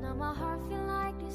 Now my heart feel like this.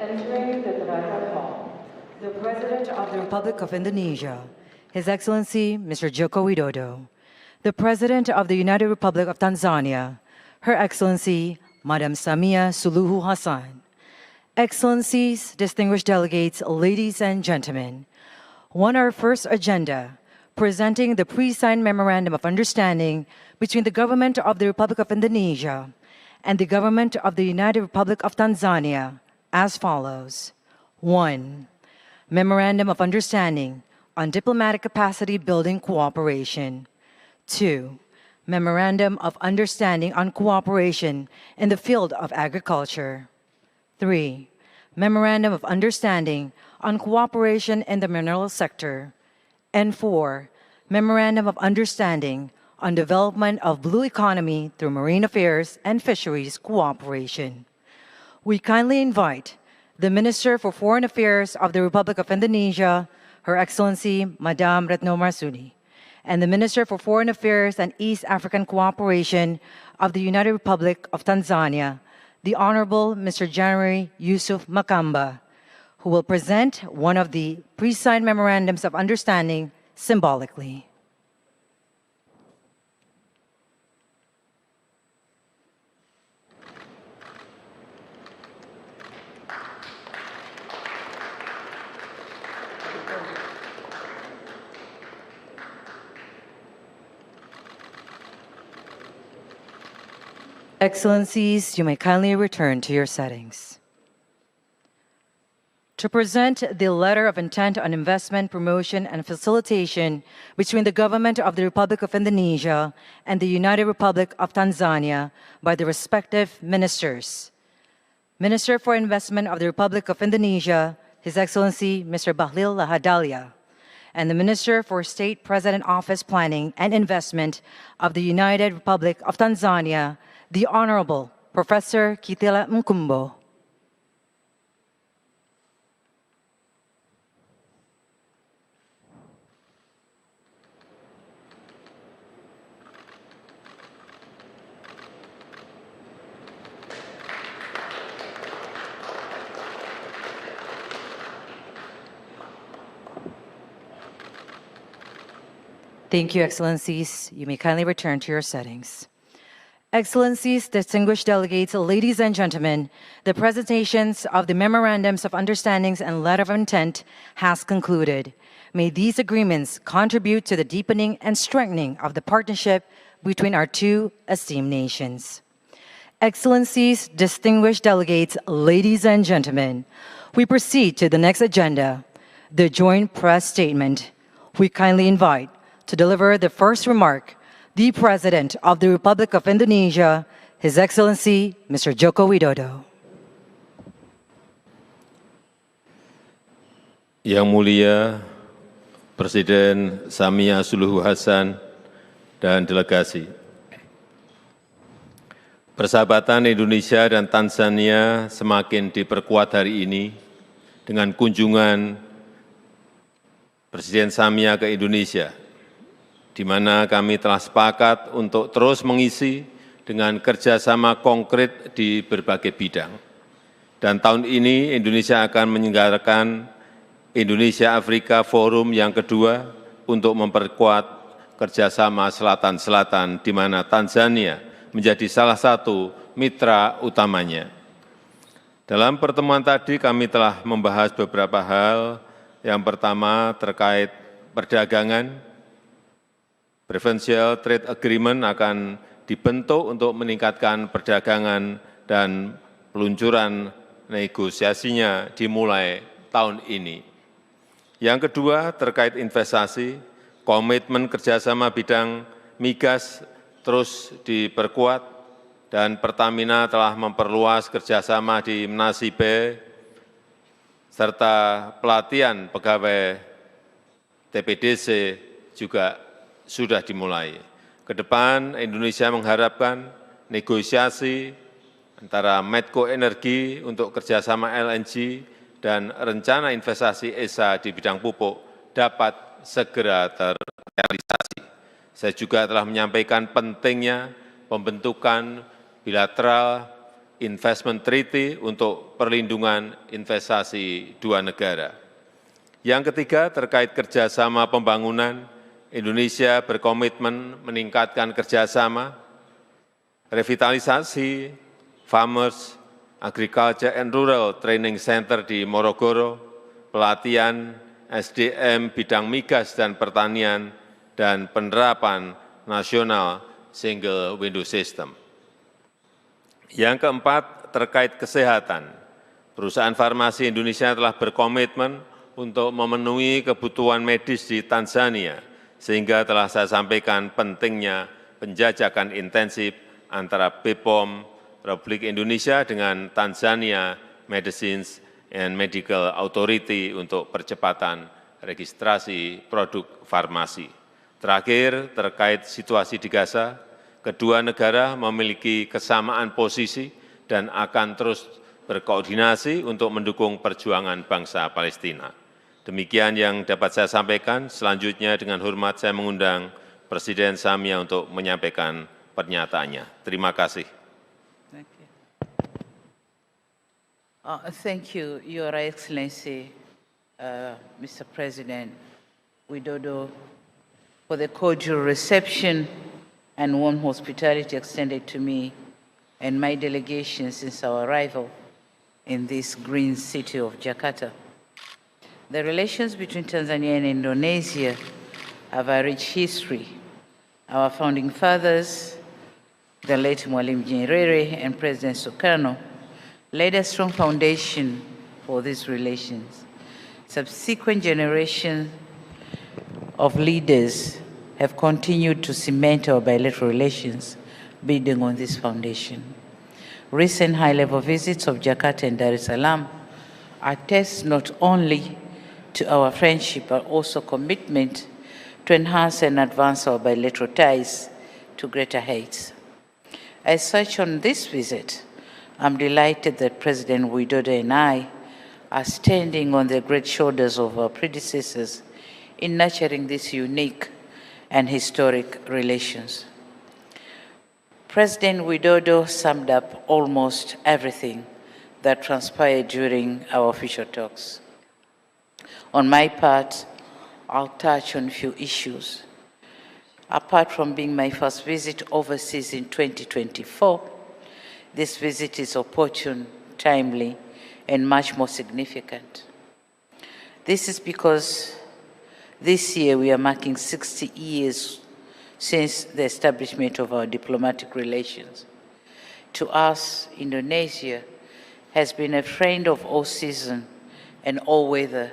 Entering the Terakat Hall, the President of the Republic of Indonesia, His Excellency Mr. Joko Widodo, the President of the United Republic of Tanzania, Her Excellency Madam Samia Suluhu Hassan, Excellencies, distinguished delegates, ladies and gentlemen, on our first agenda, presenting the pre-signed Memorandum of Understanding between the Government of the Republic of Indonesia and the Government of the United Republic of Tanzania as follows. 1. Memorandum of Understanding on Diplomatic Capacity Building Cooperation. 2. Memorandum of Understanding on Cooperation in the Field of Agriculture. 3. Memorandum of Understanding on Cooperation in the Mineral Sector. And 4. Memorandum of Understanding on Development of Blue Economy through Marine Affairs and Fisheries Cooperation. We kindly invite the Minister for Foreign Affairs of the Republic of Indonesia, Her Excellency Madame Retno Marsudi, and the Minister for Foreign Affairs and East African Cooperation of the United Republic of Tanzania, the Honorable Mr. January Yusuf Makamba, who will present one of the pre-signed memorandums of understanding symbolically. Excellencies, you may kindly return to your settings. To present the Letter of Intent on Investment, Promotion, and Facilitation between the Government of the Republic of Indonesia and the United Republic of Tanzania by the respective ministers. Minister for Investment of the Republic of Indonesia, His Excellency Mr. Bahlil Lahadalia, and the Minister for State President Office Planning and Investment of the United Republic of Tanzania, the Honorable Professor Kitila Mkumbo. Thank you, Excellencies. You may kindly return to your settings. Excellencies, distinguished delegates, ladies and gentlemen, the presentations of the Memorandums of Understandings and Letter of Intent has concluded. May these agreements contribute to the deepening and strengthening of the partnership between our two esteemed nations. Excellencies, distinguished delegates, ladies and gentlemen, we proceed to the next agenda, the joint press statement. We kindly invite to deliver the first remark, the President of the Republic of Indonesia, His Excellency Mr. Joko Widodo. Yang Mulia Presiden Samia Suluhu Hassan dan delegasi. Persahabatan Indonesia dan Tanzania semakin diperkuat hari ini dengan kunjungan Presiden Samia ke Indonesia, di mana kami telah sepakat untuk terus mengisi dengan kerjasama konkret di berbagai bidang. Dan tahun ini Indonesia akan menyelenggarakan Indonesia Afrika Forum yang kedua untuk memperkuat kerjasama Selatan-Selatan, di mana Tanzania menjadi salah satu mitra utamanya. Dalam pertemuan tadi kami telah membahas beberapa hal. Yang pertama terkait perdagangan. Preferential Trade Agreement akan dibentuk untuk meningkatkan perdagangan dan peluncuran negosiasinya dimulai tahun ini. Yang kedua terkait investasi, komitmen kerjasama bidang migas terus diperkuat dan Pertamina telah memperluas kerjasama di Menasibe serta pelatihan pegawai TPDC juga sudah dimulai. Ke depan Indonesia mengharapkan negosiasi antara Medco Energi untuk kerjasama LNG dan rencana investasi ESA di bidang pupuk dapat segera terrealisasi. Saya juga telah menyampaikan pentingnya pembentukan bilateral Investment Treaty untuk perlindungan investasi dua negara. Yang ketiga, terkait kerjasama pembangunan, Indonesia berkomitmen meningkatkan kerjasama, revitalisasi Farmers, Agriculture and Rural Training Center di Morogoro, pelatihan SDM bidang migas dan pertanian, dan penerapan nasional single window system. Yang keempat, terkait kesehatan. Perusahaan farmasi Indonesia telah berkomitmen untuk memenuhi kebutuhan medis di Tanzania, sehingga telah saya sampaikan pentingnya penjajakan intensif antara BPOM Republik Indonesia dengan Tanzania Medicines and Medical Authority untuk percepatan registrasi produk farmasi. Terakhir, terkait situasi di Gaza, kedua negara memiliki kesamaan posisi dan akan terus berkoordinasi untuk mendukung perjuangan bangsa Palestina. Demikian yang dapat saya sampaikan. Selanjutnya dengan hormat saya mengundang Presiden Samia untuk menyampaikan pernyataannya. Terima kasih. Thank you, Your Excellency, Mr. President Widodo, for the cordial reception and warm hospitality extended to me and my delegation since our arrival in this green city of Jakarta. The relations between Tanzania and Indonesia have a rich history. Our founding fathers, the late Mwalimu Nyerere and President Sukarno, laid a strong foundation for these relations. Subsequent generations of leaders have continued to cement our bilateral relations, building on this foundation. Recent high-level visits of Jakarta and Dar es Salaam attest not only to our friendship, but also commitment to enhance and advance our bilateral ties to greater heights. As such, on this visit, I'm delighted that President Widodo and I are standing on the great shoulders of our predecessors in nurturing these unique and historic relations. President Widodo summed up almost everything that transpired during our official talks. On my part, I'll touch on a few issues. Apart from being my first visit overseas in 2024, this visit is opportune, timely, and much more significant. This is because this year we are marking 60 years since the establishment of our diplomatic relations. To us, Indonesia has been a friend of all seasons and all weather,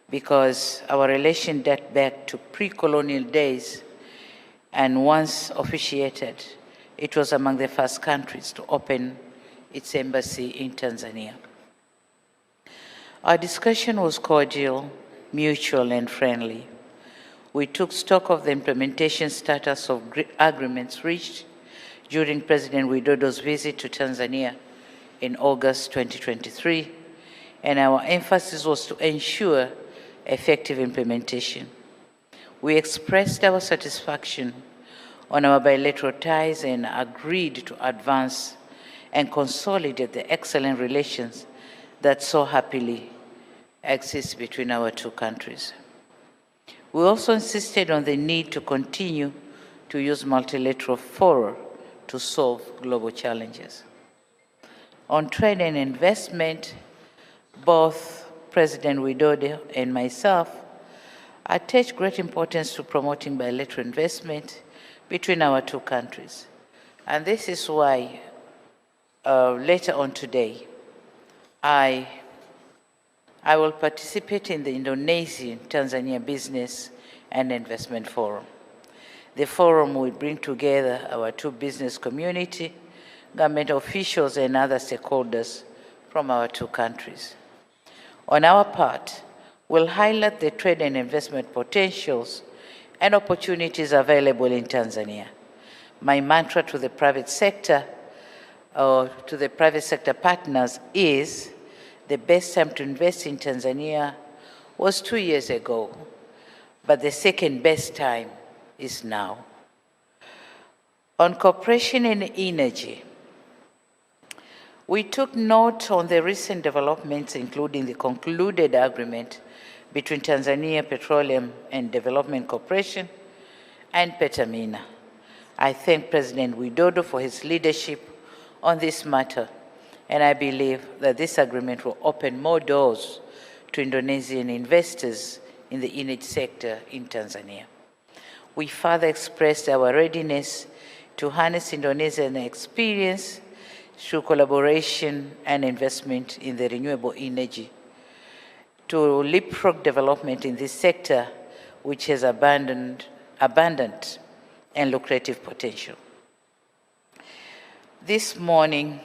because our relation date back to pre-colonial days, and once officiated, it was among the first countries to open its embassy in Tanzania. Our discussion was cordial, mutual, and friendly. We took stock of the implementation status of agreements reached during President Widodo's visit to Tanzania in August 2023, and our emphasis was to ensure effective implementation. We expressed our satisfaction on our bilateral ties and agreed to advance and consolidate the excellent relations that so happily exist between our two countries. We also insisted on the need to continue to use multilateral fora to solve global challenges. On trade and investment, both President Widodo and myself attach great importance to promoting bilateral investment between our two countries. And this is why later on today, I will participate in the Indonesian-Tanzania Business and Investment Forum. The forum will bring together our two business community, government officials, and other stakeholders from our two countries. On our part, we'll highlight the trade and investment potentials and opportunities available in Tanzania. My mantra to the private sector, or to the private sector partners, is the best time to invest in Tanzania was 2 years ago, but the second best time is now. On cooperation in energy, We took note on the recent developments, including the concluded agreement between Tanzania Petroleum and Development Corporation and Petamina. I thank President Widodo for his leadership on this matter, and I believe that this agreement will open more doors to Indonesian investors in the energy sector in Tanzania. We further expressed our readiness to harness Indonesian experience through collaboration and investment in the renewable energy to leapfrog development in this sector, which has abundant and lucrative potential. This morning,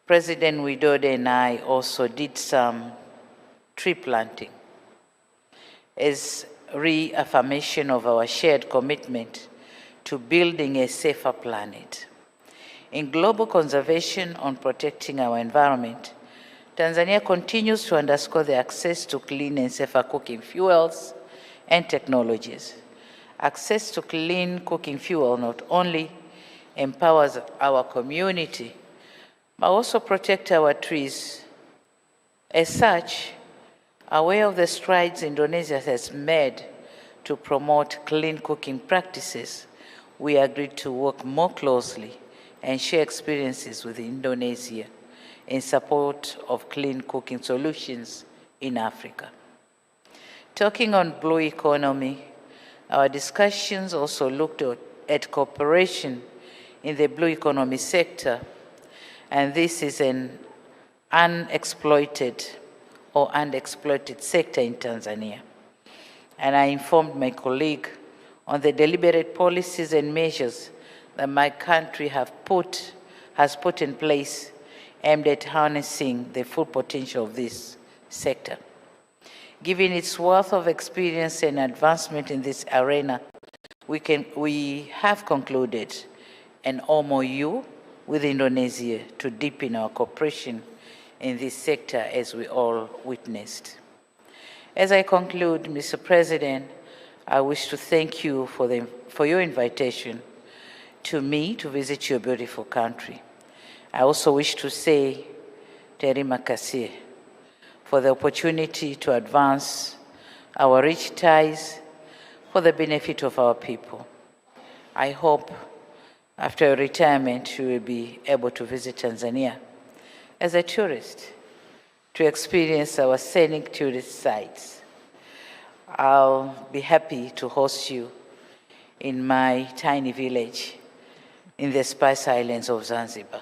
President Widodo and I also did some tree planting as reaffirmation of our shared commitment to building a safer planet. In global conservation on protecting our environment, Tanzania continues to underscore the access to clean and safer cooking fuels and technologies. Access to clean cooking fuel not only empowers our community, but also protects our trees. As such, aware of the strides Indonesia has made to promote clean cooking practices, we agreed to work more closely and share experiences with Indonesia in support of clean cooking solutions in Africa. Talking on blue economy, our discussions also looked at cooperation in the blue economy sector, and this is an unexploited sector in Tanzania. And I informed my colleague on the deliberate policies and measures that my country has put in place aimed at harnessing the full potential of this sector. Given its wealth of experience and advancement in this arena, we have concluded an MOU with Indonesia to deepen our cooperation in this sector, as we all witnessed. As I conclude, Mr. President, I wish to thank you for your invitation to me to visit your beautiful country. I also wish to say terima kasih for the opportunity to advance our rich ties for the benefit of our people. I hope after retirement you will be able to visit Tanzania as a tourist to experience our scenic tourist sites. I'll be happy to host you in my tiny village in the Spice Islands of Zanzibar.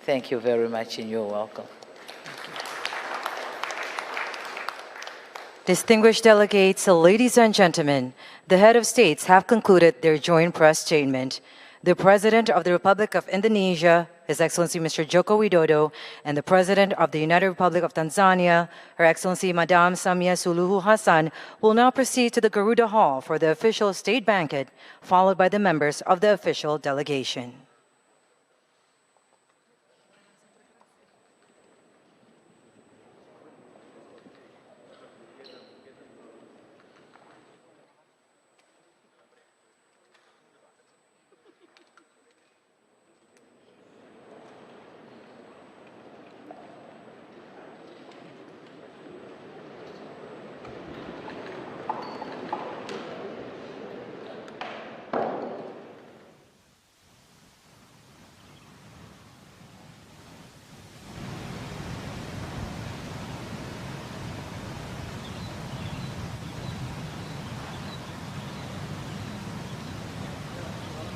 Thank you very much, and you're welcome. Distinguished delegates, ladies and gentlemen, the head of states have concluded their joint press statement. The President of the Republic of Indonesia, His Excellency Mr. Joko Widodo, and the President of the United Republic of Tanzania, Her Excellency Madam Samia Suluhu Hassan, will now proceed to the Garuda Hall for the official state banquet, followed by the members of the official delegation.